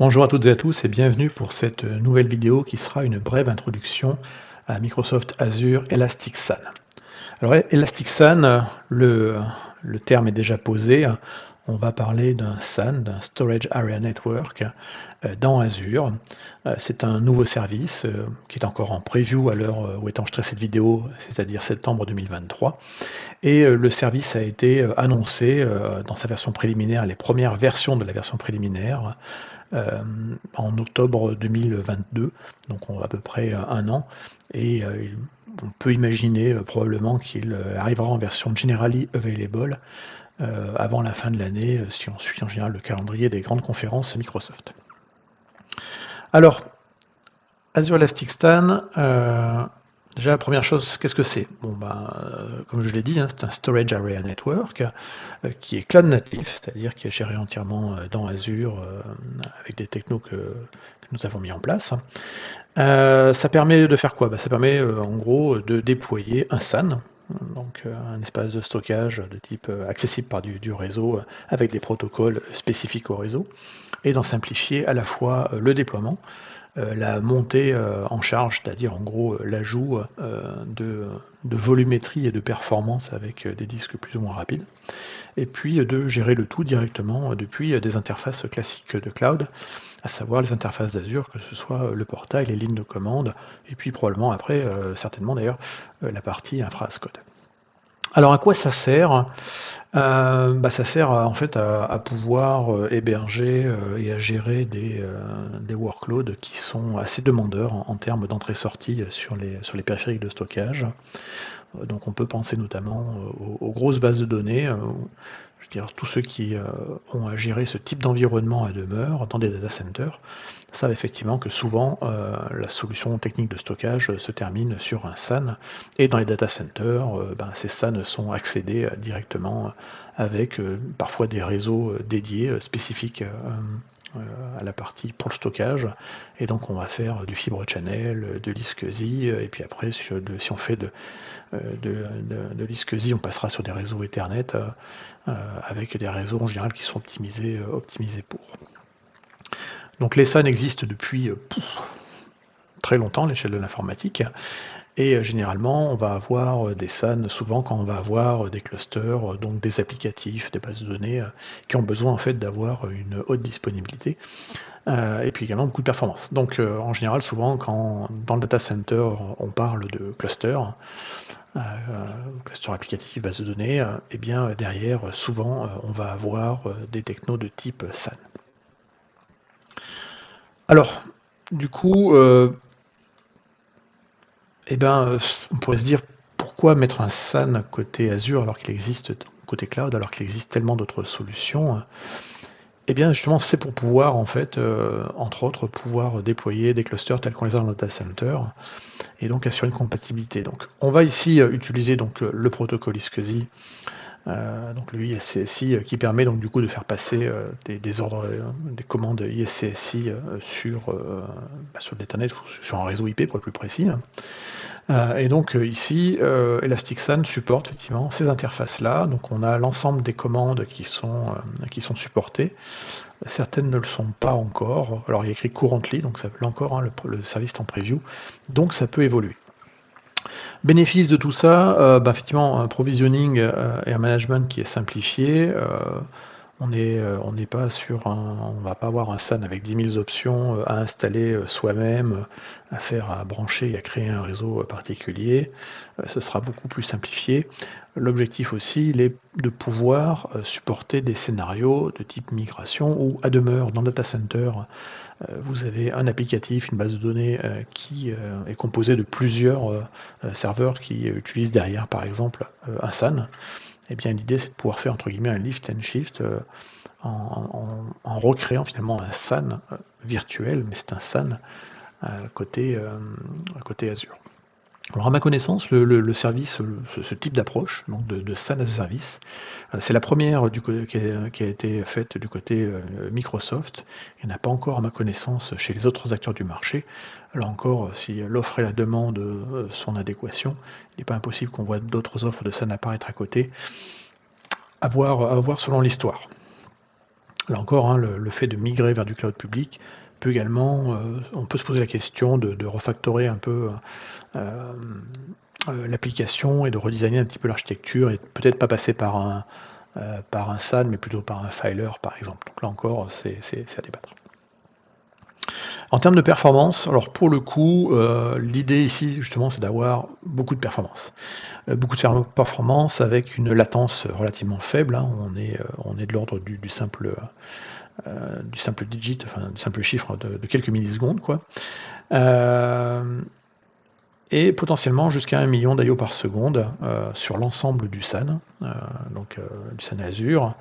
Bonjour à toutes et à tous et bienvenue pour cette nouvelle vidéo qui sera une brève introduction à Microsoft Azure Elastic SAN. Alors Elastic SAN, le terme est déjà posé. On va parler d'un SAN, d'un Storage Area Network, dans Azure. C'est un nouveau service qui est encore en preview à l'heure où est enregistrée cette vidéo, c'est-à-dire septembre 2023. Et le service a été annoncé dans sa version préliminaire, les premières versions de la version préliminaire, en octobre 2022, donc on a à peu près un an, et on peut imaginer probablement qu'il arrivera en version Generally Available avant la fin de l'année, si on suit en général le calendrier des grandes conférences Microsoft. Alors, Azure Elastic SAN, déjà la première chose, qu'est-ce que c'est? Comme je l'ai dit, c'est un Storage Area Network qui est cloud natif, c'est-à-dire qui est géré entièrement dans Azure avec des technos que nous avons mis en place. Ça permet de faire quoi? Ça permet en gros de déployer un SAN, donc un espace de stockage de type accessible par du réseau avec des protocoles spécifiques au réseau, et d'en simplifier à la fois le déploiement, la montée en charge, c'est-à-dire en gros l'ajout de volumétrie et de performance avec des disques plus ou moins rapides, et puis de gérer le tout directement depuis des interfaces classiques de cloud, à savoir les interfaces d'Azure, que ce soit le portail, les lignes de commande, et puis probablement après, certainement d'ailleurs, la partie infra as code. Alors à quoi ça sert? Ça sert en fait à pouvoir héberger et à gérer des workloads qui sont assez demandeurs en termes d'entrée-sortie sur les périphériques de stockage. Donc on peut penser notamment aux grosses bases de données, je veux dire, tous ceux qui ont à gérer ce type d'environnement à demeure dans des data centers savent effectivement que souvent la solution technique de stockage se termine sur un SAN, et dans les data centers, ces SAN sont accédés directement avec parfois des réseaux dédiés spécifiques à la partie pour le stockage, et donc on va faire du fibre channel, de l'ISC-SI, et puis après si on fait de l'ISC-SI, on passera sur des réseaux Ethernet avec des réseaux en général qui sont optimisés pour. Donc les SAN existent depuis très longtemps à l'échelle de l'informatique, et généralement on va avoir des SAN souvent quand on va avoir des clusters, donc des applicatifs, des bases de données qui ont besoin en fait d'avoir une haute disponibilité et puis également beaucoup de performance. Donc en général souvent quand dans le data center on parle de cluster applicatif, base de données, et bien derrière souvent on va avoir des technos de type SAN. Alors du coup on pourrait se dire pourquoi mettre un SAN côté Azure alors qu'il existe côté cloud, alors qu'il existe tellement d'autres solutions. Eh bien justement c'est pour pouvoir en fait entre autres pouvoir déployer des clusters tels qu'on les a dans le data center, et donc assurer une compatibilité. Donc on va ici utiliser donc le protocole ISC-SI, donc le ISCSI qui permet donc du coup de faire passer des ordres, des commandes ISCSI sur l'Ethernet, sur un réseau IP pour être plus précis. Et donc ici, Elastic SAN supporte effectivement ces interfaces-là. Donc on a l'ensemble des commandes qui sont supportées. Certaines ne le sont pas encore. Alors il y a écrit currently, donc ça là encore, le service est en preview, donc ça peut évoluer. Bénéfice de tout ça, effectivement un provisioning et un management qui est simplifié. On n'est pas sur on va pas avoir un SAN avec 10 000 options à installer soi-même, à brancher et à créer un réseau particulier. Ce sera beaucoup plus simplifié. L'objectif aussi, il est de pouvoir supporter des scénarios de type migration ou à demeure dans le data center. Vous avez un applicatif, une base de données qui est composée de plusieurs serveurs qui utilisent derrière par exemple un SAN. Eh bien l'idée c'est de pouvoir faire entre guillemets un lift and shift en recréant finalement un SAN virtuel, mais c'est un SAN côté Azure. Alors à ma connaissance, le service, ce type d'approche, donc de SAN as a service, c'est la première qui a été faite du côté Microsoft. Il n'y en a pas encore à ma connaissance chez les autres acteurs du marché. Là encore, si l'offre et la demande sont en adéquation, il n'est pas impossible qu'on voit d'autres offres de SAN apparaître à côté, à voir selon l'histoire. Là encore, hein, le fait de migrer vers du cloud public peut également, on peut se poser la question de refactorer un peu l'application et de redesigner un petit peu l'architecture et peut-être pas passer par un SAN, mais plutôt par un filer, par exemple. Donc là encore, c'est à débattre. En termes de performance, alors pour le coup, l'idée ici, justement, c'est d'avoir beaucoup de performance. Beaucoup de performance avec une latence relativement faible, hein. On est de l'ordre du simple digit, enfin du simple chiffre de quelques millisecondes, quoi. Et potentiellement jusqu'à 1 million d'IO par seconde sur l'ensemble du SAN, du SAN Azure,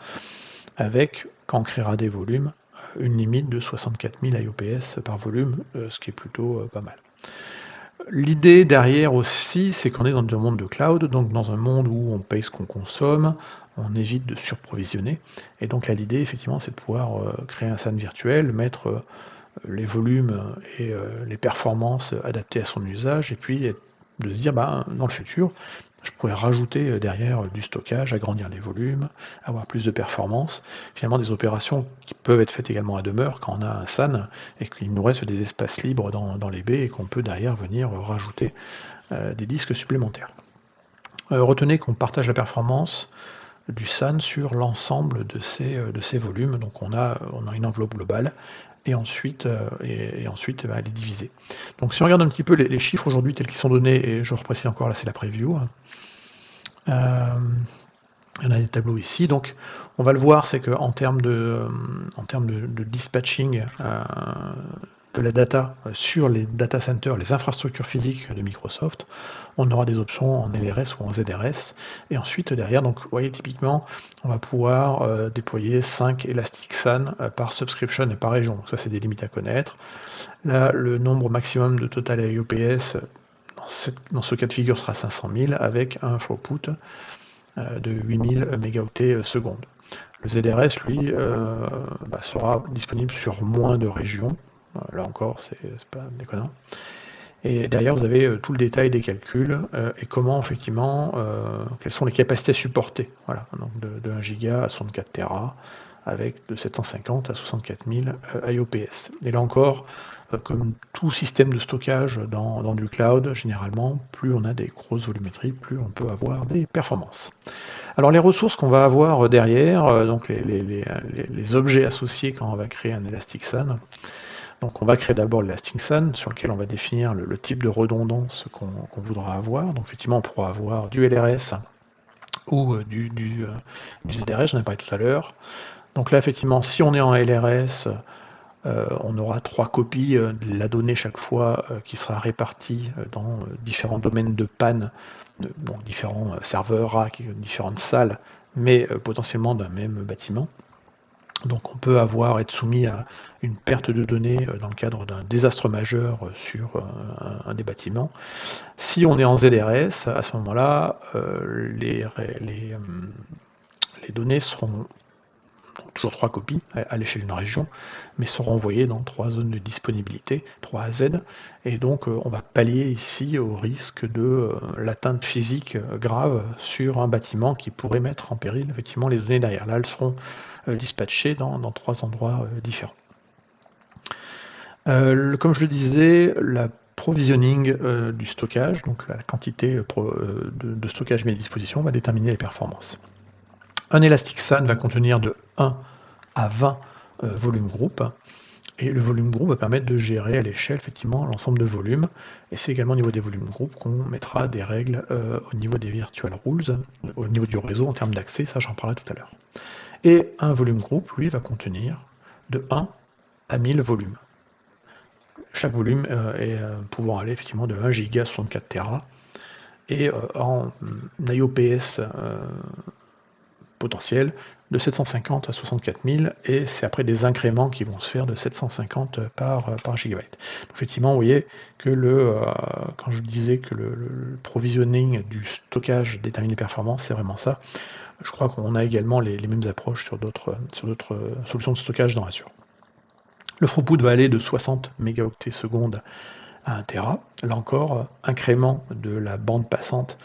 avec, quand on créera des volumes, une limite de 64 000 IOPS par volume, ce qui est plutôt pas mal. L'idée derrière aussi, c'est qu'on est dans un monde de cloud, donc dans un monde où on paye ce qu'on consomme, on évite de surprovisionner. Et donc là, l'idée, effectivement, c'est de pouvoir créer un SAN virtuel, mettre les volumes et les performances adaptées à son usage, et puis de se dire, dans le futur, je pourrais rajouter derrière du stockage, agrandir les volumes, avoir plus de performance. Finalement, des opérations qui peuvent être faites également à demeure quand on a un SAN et qu'il nous reste des espaces libres dans les baies et qu'on peut derrière venir rajouter des disques supplémentaires. Retenez qu'on partage la performance du SAN sur l'ensemble de ces volumes. Donc on a une enveloppe globale et ensuite, elle est divisée. Donc si on regarde un petit peu les chiffres aujourd'hui tels qu'ils sont donnés, et je reprécise encore, là c'est la preview, on a des tableaux ici, donc on va le voir, c'est qu'en termes de dispatching de la data sur les data centers, les infrastructures physiques de Microsoft, on aura des options en LRS ou en ZRS, et ensuite derrière, donc vous voyez typiquement, on va pouvoir déployer 5 Elastic-SAN par subscription et par région, ça c'est des limites à connaître. Là, le nombre maximum de total IOPS dans ce cas de figure sera 500 000 avec un throughput de 8000 mégaoctets seconde. Le ZRS, lui, sera disponible sur moins de régions. Là encore, c'est pas déconnant. Et derrière, vous avez tout le détail des calculs et comment, effectivement, quelles sont les capacités supportées. Voilà, donc de 1 giga à 64 Tera, avec de 750 à 64 000 IOPS. Et là encore, comme tout système de stockage dans du cloud, généralement, plus on a des grosses volumétries, plus on peut avoir des performances. Alors les ressources qu'on va avoir derrière, donc les objets associés quand on va créer un Elastic-SAN. Donc on va créer d'abord l'Elastic-SAN sur lequel on va définir le type de redondance qu'on voudra avoir. Donc effectivement on pourra avoir du LRS ou du ZRS, j'en ai parlé tout à l'heure. Donc là effectivement si on est en LRS, on aura 3 copies de la donnée chaque fois qui sera répartie dans différents domaines de panne, donc différents serveurs, racks, différentes salles, mais potentiellement d'un même bâtiment. Donc on peut être soumis à une perte de données dans le cadre d'un désastre majeur sur un des bâtiments. Si on est en ZRS, à ce moment-là, les données seront toujours 3 copies à l'échelle d'une région, mais seront envoyées dans 3 zones de disponibilité, 3 AZ, et donc on va pallier ici au risque de l'atteinte physique grave sur un bâtiment qui pourrait mettre en péril effectivement les données derrière. Là, elles seront dispatchées dans 3 endroits différents. Comme je le disais, la provisioning du stockage, donc la quantité de stockage mis à disposition, va déterminer les performances. Un Elastic-SAN va contenir de 1 à 20 volumes groupes, et le volume groupe va permettre de gérer à l'échelle effectivement l'ensemble de volumes, et c'est également au niveau des volumes groupes qu'on mettra des règles au niveau des virtual rules, au niveau du réseau en termes d'accès, ça j'en parlerai tout à l'heure. Et un volume groupe, lui, va contenir de 1 à 1000 volumes. Chaque volume pouvant aller effectivement de 1 giga à 64 Tera, et en IOPS potentiel de 750 à 64 000, et c'est après des incréments qui vont se faire de 750 par gigabyte. Donc effectivement, vous voyez que quand je disais que le provisioning du stockage détermine les performances, c'est vraiment ça. Je crois qu'on a également les mêmes approches sur d'autres solutions de stockage dans Azure. Le throughput va aller de 60 mégaoctets secondes à 1 Tera. Là encore, incrément de la bande passante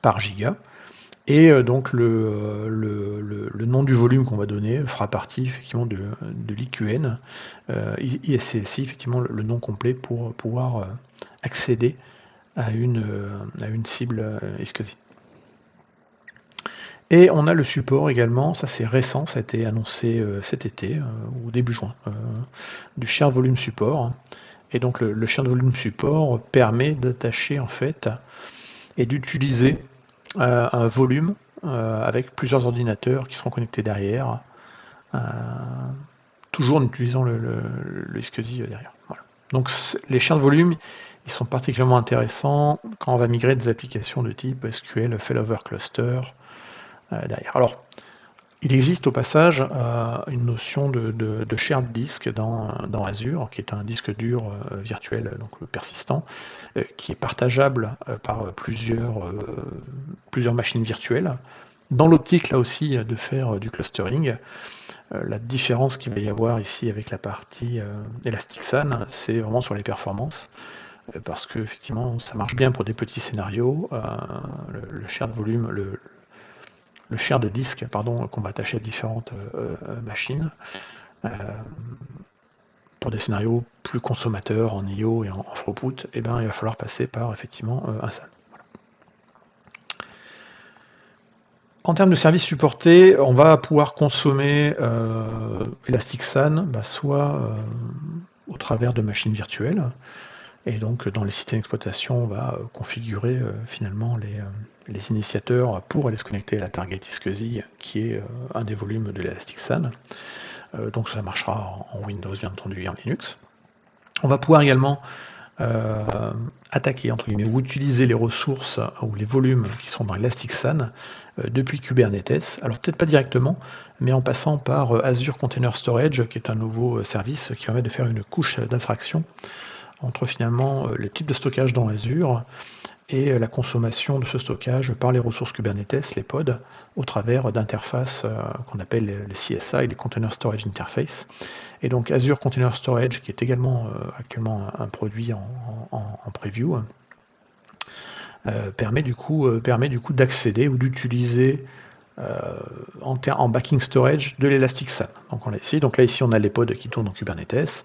par giga. Et donc le nom du volume qu'on va donner fera partie effectivement de l'IQN, ISCSI, effectivement le nom complet pour pouvoir accéder à une cible iSCSI. Et on a le support également, ça c'est récent, ça a été annoncé cet été, ou début juin, du Shared Volume Support. Et donc le Shared Volume Support permet d'attacher en fait et d'utiliser un volume avec plusieurs ordinateurs qui seront connectés derrière, toujours en utilisant le iSCSI derrière. Voilà. Donc les shared volume, ils sont particulièrement intéressants quand on va migrer des applications de type SQL, Failover Cluster derrière. Alors, il existe au passage une notion de shared disk dans Azure, qui est un disque dur virtuel, donc persistant, qui est partageable par plusieurs machines virtuelles. Dans l'optique, là aussi, de faire du clustering, la différence qu'il va y avoir ici avec la partie Elasticsearch, c'est vraiment sur les performances, parce que effectivement, ça marche bien pour des petits scénarios. Le shared volume, le share de disque qu'on va attacher à différentes machines. Pour des scénarios plus consommateurs en IO et en throughput, il va falloir passer par effectivement un SAN. Voilà. En termes de services supportés, on va pouvoir consommer Elasticsearch soit au travers de machines virtuelles, et donc dans les systèmes d'exploitation, on va configurer finalement les initiateurs pour aller se connecter à la target iSCSI, qui est un des volumes de l'Elasticsearch. Donc ça marchera en Windows bien entendu et en Linux. On va pouvoir également attaquer entre guillemets ou utiliser les ressources ou les volumes qui sont dans Elasticsearch depuis Kubernetes. Alors peut-être pas directement, mais en passant par Azure Container Storage, qui est un nouveau service qui permet de faire une couche d'abstraction entre finalement le type de stockage dans Azure et la consommation de ce stockage par les ressources Kubernetes, les pods, au travers d'interfaces qu'on appelle les CSI, les Container Storage Interface. Et donc Azure Container Storage, qui est également actuellement un produit en preview, permet du coup d'accéder ou d'utiliser en backing storage de l'Elasticsearch. Donc on l'a ici. Donc là ici on a les pods qui tournent en Kubernetes.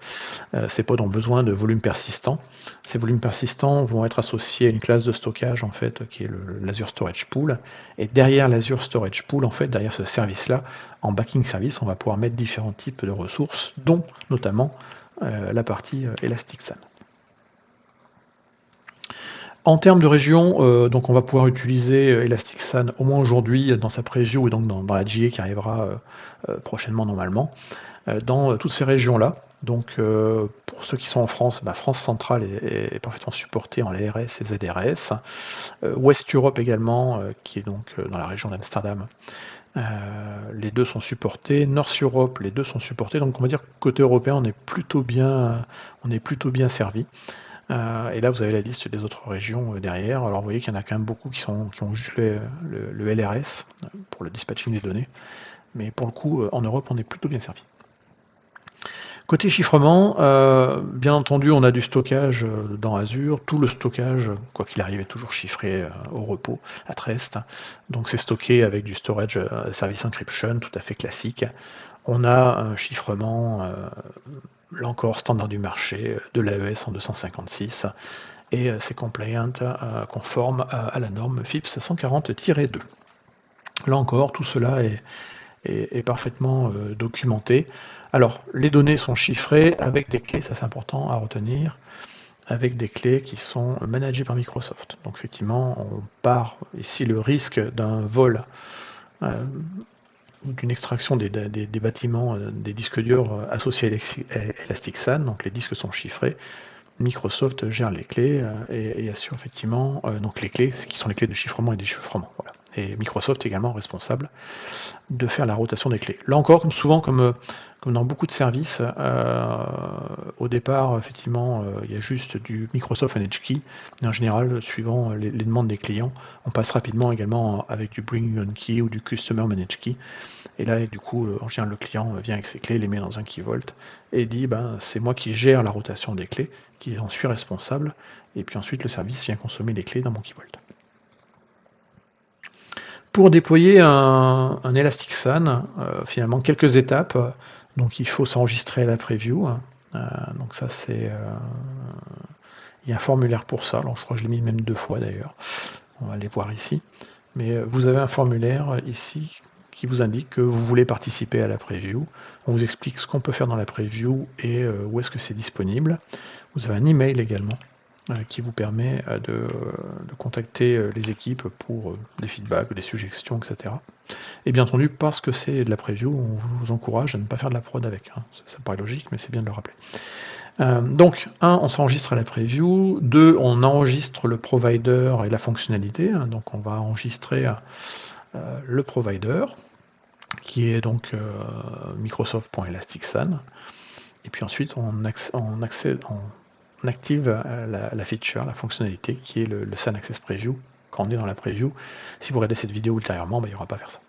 Ces pods ont besoin de volumes persistants. Ces volumes persistants vont être associés à une classe de stockage en fait qui est l'Azure Storage Pool. Et derrière l'Azure Storage Pool, en fait, derrière ce service-là, en backing service, on va pouvoir mettre différents types de ressources, dont notamment la partie Elasticsearch. En termes de région, donc on va pouvoir utiliser Elasticsearch au moins aujourd'hui dans sa preview et donc dans la GA qui arrivera prochainement normalement, dans toutes ces régions-là. Donc pour ceux qui sont en France, France centrale est parfaitement supportée en LRS et ZRS. West Europe également, qui est donc dans la région d'Amsterdam. Les deux sont supportés. North Europe, les deux sont supportés. Donc on va dire que côté européen, on est plutôt bien servi. Et là, vous avez la liste des autres régions derrière. Alors, vous voyez qu'il y en a quand même beaucoup qui ont juste le LRS pour le dispatching des données. Mais pour le coup, en Europe, on est plutôt bien servi. Côté chiffrement, bien entendu, on a du stockage dans Azure. Tout le stockage, quoi qu'il arrive, est toujours chiffré au repos, à rest. Donc, c'est stocké avec du storage service encryption tout à fait classique. On a un chiffrement, là encore, standard du marché, de l'AES en 256, et c'est compliant, conforme à la norme FIPS 140-2. Là encore, tout cela est parfaitement documenté. Alors, les données sont chiffrées avec des clés, ça c'est important à retenir, avec des clés qui sont managées par Microsoft. Donc effectivement, on part ici le risque d'un vol d'une extraction des bâtiments, des disques durs associés à Elasticsearch, donc les disques sont chiffrés. Microsoft gère les clés et assure effectivement donc les clés qui sont les clés de chiffrement et déchiffrement. Voilà. Et Microsoft est également responsable de faire la rotation des clés. Là encore, comme souvent, comme dans beaucoup de services, au départ, effectivement, il y a juste du Microsoft Managed Key. Et en général, suivant les demandes des clients, on passe rapidement également avec du Bring Your Own Key ou du Customer Managed Key. Et là, du coup, en général, le client vient avec ses clés, les met dans un key vault et dit c'est moi qui gère la rotation des clés, qui en suis responsable. Et puis ensuite, le service vient consommer les clés dans mon key vault. Pour déployer un Elasticsearch, finalement quelques étapes. Donc il faut s'enregistrer à la preview. Donc ça c'est... il y a un formulaire pour ça, alors je crois que je l'ai mis même 2 fois d'ailleurs. On va aller voir ici. Mais vous avez un formulaire ici qui vous indique que vous voulez participer à la preview. On vous explique ce qu'on peut faire dans la preview et où est-ce que c'est disponible. Vous avez un email également qui vous permet de contacter les équipes pour des feedbacks, des suggestions, etc. Et bien entendu, parce que c'est de la preview, on vous encourage à ne pas faire de la prod avec. Ça paraît logique, mais c'est bien de le rappeler. Donc, 1, on s'enregistre à la preview. 2, on enregistre le provider et la fonctionnalité. Donc, on va enregistrer le provider, qui est donc Microsoft.elasticsearch. Et puis ensuite, on active la feature, la fonctionnalité, qui est le SAN Access Preview. Quand on est dans la preview, si vous regardez cette vidéo ultérieurement, il n'y aura pas à faire ça.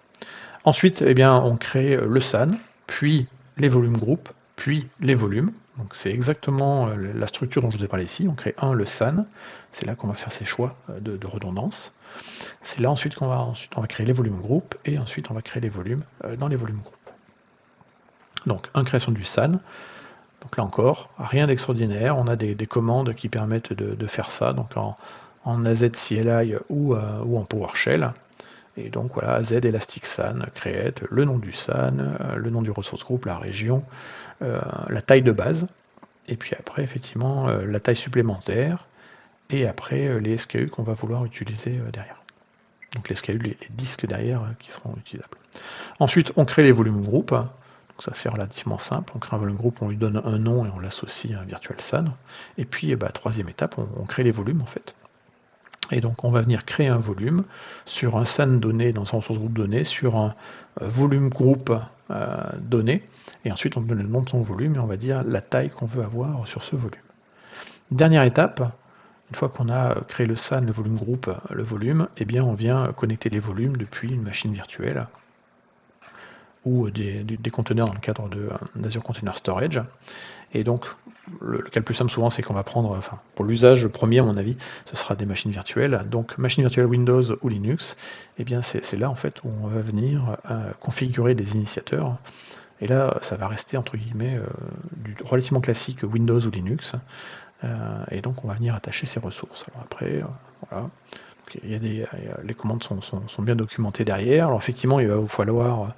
Ensuite, eh bien, on crée le SAN, puis les volumes groupes, puis les volumes. Donc c'est exactement la structure dont je vous ai parlé ici. On crée le SAN, c'est là qu'on va faire ses choix de redondance. C'est là ensuite qu'on va créer les volumes groupes, et ensuite on va créer les volumes dans les volumes groupes. Donc, création du SAN. Donc là encore, rien d'extraordinaire. On a des commandes qui permettent de faire ça, donc en AZ-CLI ou en PowerShell. Et donc voilà, AZ Elasticsearch create, le nom du SAN, le nom du resource group, la région, la taille de base, et puis après effectivement la taille supplémentaire, et après les SKU qu'on va vouloir utiliser derrière. Donc les SKU, les disques derrière qui seront utilisables. Ensuite, on crée les volumes groupes. Donc ça c'est relativement simple. On crée un volume groupe, on lui donne un nom et on l'associe à un virtual SAN. Et puis, troisième étape, on crée les volumes en fait. Et donc on va venir créer un volume sur un SAN donné, dans un ressource groupe donné, sur un volume groupe donné, et ensuite on donne le nom de son volume et on va dire la taille qu'on veut avoir sur ce volume. Dernière étape, une fois qu'on a créé le SAN, le volume groupe, le volume, eh bien on vient connecter les volumes depuis une machine virtuelle ou des conteneurs dans le cadre d'Azure Container Storage. Et donc, le cas le plus simple souvent, c'est qu'on va prendre, pour l'usage premier à mon avis, ce sera des machines virtuelles. Donc, machine virtuelle Windows ou Linux, et bien c'est là en fait où on va venir configurer des initiateurs. Et là, ça va rester entre guillemets du relativement classique Windows ou Linux. Et donc, on va venir attacher ces ressources. Alors après, voilà. Les commandes sont bien documentées derrière. Alors effectivement, il va vous falloir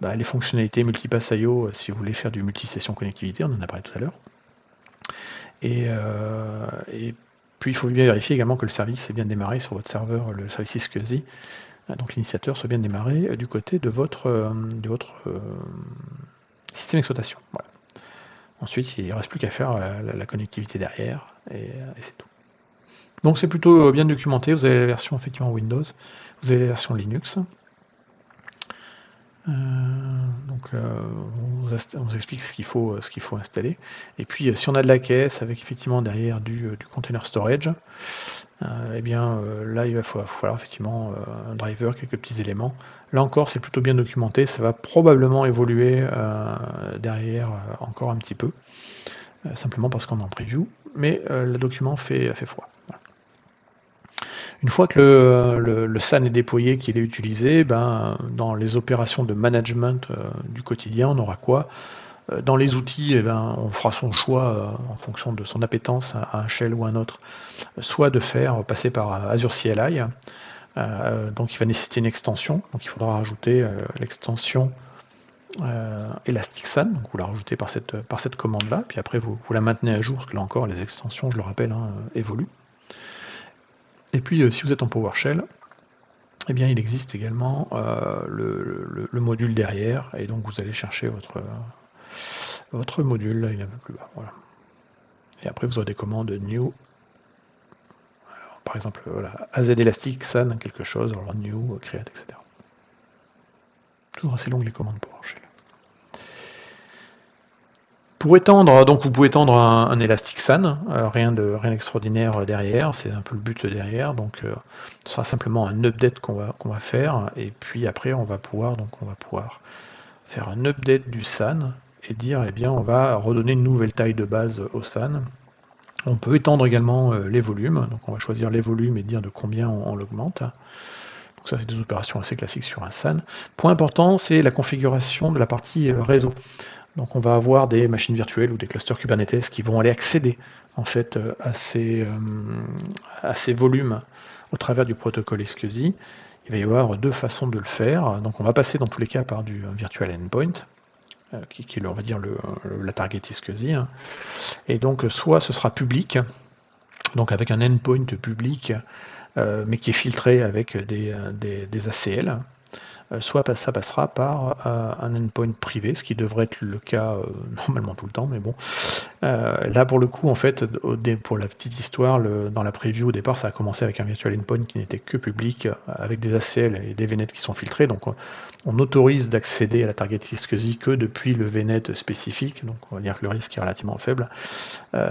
les fonctionnalités multipass IO si vous voulez faire du multisession connectivité, on en a parlé tout à l'heure. Et puis il faut bien vérifier également que le service est bien démarré sur votre serveur, le service SCSI, donc l'initiateur soit bien démarré du côté de votre système d'exploitation. Voilà. Ensuite, il ne reste plus qu'à faire la connectivité derrière, et c'est tout. Donc c'est plutôt bien documenté, vous avez la version effectivement Windows, vous avez la version Linux. Donc on vous explique ce qu'il faut installer. Et puis si on a de la caisse avec effectivement derrière du container storage, eh bien là il va falloir effectivement un driver, quelques petits éléments. Là encore c'est plutôt bien documenté, ça va probablement évoluer derrière encore un petit peu, simplement parce qu'on est en preview, mais le document fait foi. Voilà. Une fois que le SAN est déployé, qu'il est utilisé, dans les opérations de management du quotidien, on aura quoi? Dans les outils, on fera son choix en fonction de son appétence à un shell ou un autre, soit de faire passer par Azure CLI, donc il va nécessiter une extension, donc il faudra rajouter l'extension Elasticsearch, donc vous la rajoutez par cette commande-là, puis après vous la maintenez à jour, parce que là encore les extensions, je le rappelle, évoluent. Et puis, si vous êtes en PowerShell, eh bien, il existe également le module derrière, et donc vous allez chercher votre module, là, il est un peu plus bas. Voilà. Et après, vous aurez des commandes new. Alors, par exemple, voilà, AZ Elastic, SAN, quelque chose, alors new, create, etc. Toujours assez longues les commandes PowerShell. Pour étendre, donc vous pouvez étendre un Elasticsearch, rien d'extraordinaire derrière, c'est un peu le but derrière, donc ce sera simplement un update qu'on va faire, et puis après on va pouvoir faire un update du SAN et dire eh bien on va redonner une nouvelle taille de base au SAN. On peut étendre également les volumes, donc on va choisir les volumes et dire de combien on l'augmente. Donc ça, c'est des opérations assez classiques sur un SAN. Point important, c'est la configuration de la partie réseau. Donc on va avoir des machines virtuelles ou des clusters Kubernetes qui vont aller accéder en fait à ces volumes au travers du protocole SCSI. Il va y avoir deux façons de le faire. Donc on va passer dans tous les cas par du virtual endpoint, qui est on va dire la target SCSI. Hein. Et donc soit ce sera public, donc avec un endpoint public, mais qui est filtré avec des ACL. Soit ça passera par un endpoint privé, ce qui devrait être le cas normalement tout le temps, mais bon. Là, pour le coup, en fait, pour la petite histoire, dans la preview au départ, ça a commencé avec un virtual endpoint qui n'était que public, avec des ACL et des VNet qui sont filtrés. Donc, on autorise d'accéder à la target SCSI que depuis le VNet spécifique. Donc, on va dire que le risque est relativement faible.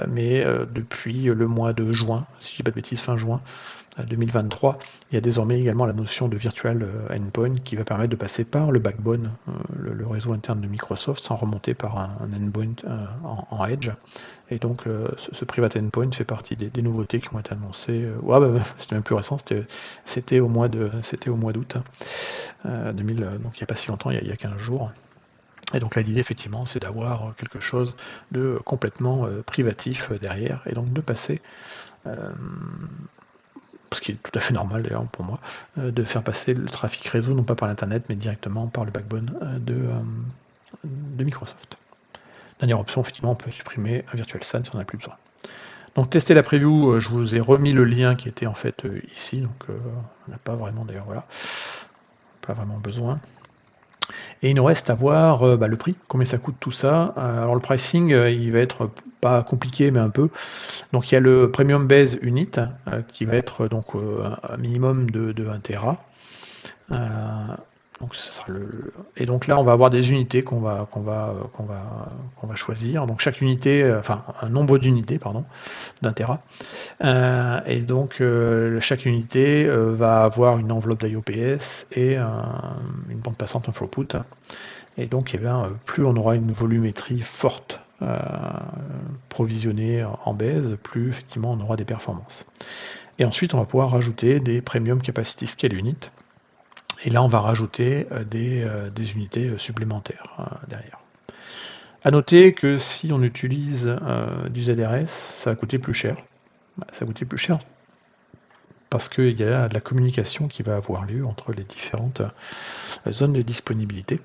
Mais depuis le mois de juin, si je ne dis pas de bêtises, fin juin 2023, il y a désormais également la notion de virtual endpoint qui va permettre de passer par le backbone, le réseau interne de Microsoft, sans remonter par un endpoint en Edge. Et donc ce private endpoint fait partie des nouveautés qui ont été annoncées. C'était même plus récent, c'était au mois d'août 2000, donc il n'y a pas si longtemps, il y a 15 jours. Et donc là, l'idée, effectivement, c'est d'avoir quelque chose de complètement privatif derrière, et donc de passer, ce qui est tout à fait normal d'ailleurs pour moi, de faire passer le trafic réseau, non pas par l'Internet, mais directement par le backbone de Microsoft. Dernière option, effectivement, on peut supprimer un virtual SAN si on n'a plus besoin. Donc tester la preview, je vous ai remis le lien qui était en fait ici, donc on n'a pas vraiment d'ailleurs, voilà, pas vraiment besoin. Et il nous reste à voir le prix, combien ça coûte tout ça. Alors le pricing, il va être pas compliqué, mais un peu. Donc il y a le Premium Base Unit, qui va être donc un minimum de 1 Tera. Donc ce sera et donc là on va avoir des unités qu'on va choisir. Donc chaque unité, enfin un nombre d'unités, pardon, d'1 Tera. Et donc chaque unité va avoir une enveloppe d'IOPS et une bande passante en throughput. Et donc plus on aura une volumétrie forte provisionnée en base, plus effectivement on aura des performances. Et ensuite on va pouvoir rajouter des Premium Capacity Scale Unit. Et là on va rajouter des unités supplémentaires derrière. A noter que si on utilise du ZRS, ça va coûter plus cher. Ça va coûter plus cher parce qu'il y a de la communication qui va avoir lieu entre les différentes zones de disponibilité.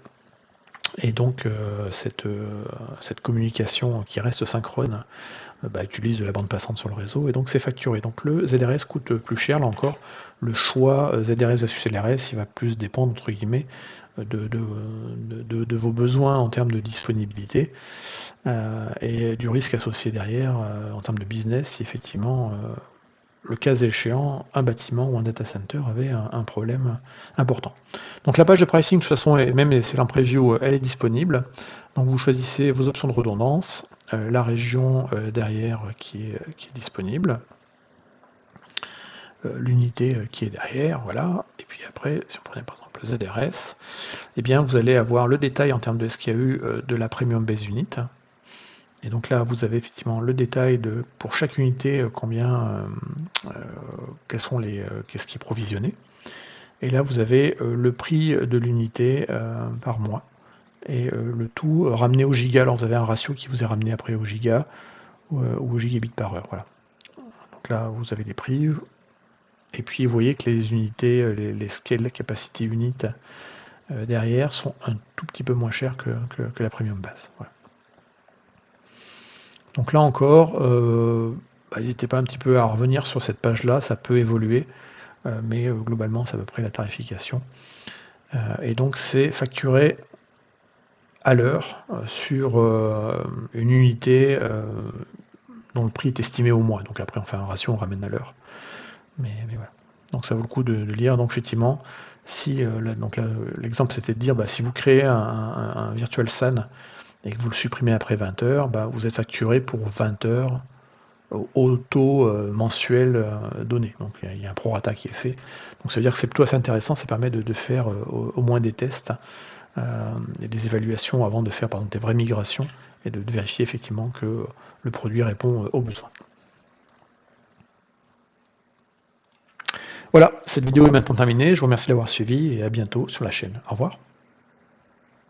Et donc cette communication qui reste synchrone utilise de la bande passante sur le réseau, et donc c'est facturé. Donc le ZRS coûte plus cher, là encore. Le choix ZRS versus LRS, il va plus dépendre, entre guillemets, de vos besoins en termes de disponibilité et du risque associé derrière en termes de business, si effectivement le cas échéant, un bâtiment ou un data center avait un problème important. Donc la page de pricing, de toute façon, même c'est en preview, elle est disponible. Donc vous choisissez vos options de redondance, la région derrière qui est disponible, l'unité qui est derrière, voilà. Et puis après, si on prenait par exemple le ZRS, eh bien vous allez avoir le détail en termes de SKU de la Premium Base Unit. Et donc là, vous avez effectivement le détail de pour chaque unité qu'est-ce qui est provisionné. Et là, vous avez le prix de l'unité par mois. Et le tout ramené au giga. Alors vous avez un ratio qui vous est ramené après au giga ou au gigabit par heure. Voilà. Donc là, vous avez des prix. Et puis vous voyez que les unités, les scale capacity unit derrière sont un tout petit peu moins chers que la premium base. Voilà. Donc là encore, n'hésitez pas un petit peu à revenir sur cette page-là, ça peut évoluer, mais globalement c'est à peu près la tarification. Et donc c'est facturé à l'heure sur une unité dont le prix est estimé au mois. Donc après on fait un ratio, on ramène à l'heure. Mais voilà. Donc ça vaut le coup de lire. Donc effectivement, si l'exemple c'était de dire si vous créez un virtual SAN et que vous le supprimez après 20 heures, vous êtes facturé pour 20 heures au taux mensuel donné. Donc il y a un prorata qui est fait. Donc ça veut dire que c'est plutôt assez intéressant, ça permet de faire au moins des tests et des évaluations avant de faire par exemple des vraies migrations et de vérifier effectivement que le produit répond aux besoins. Voilà, cette vidéo est maintenant terminée. Je vous remercie d'avoir suivi et à bientôt sur la chaîne. Au revoir.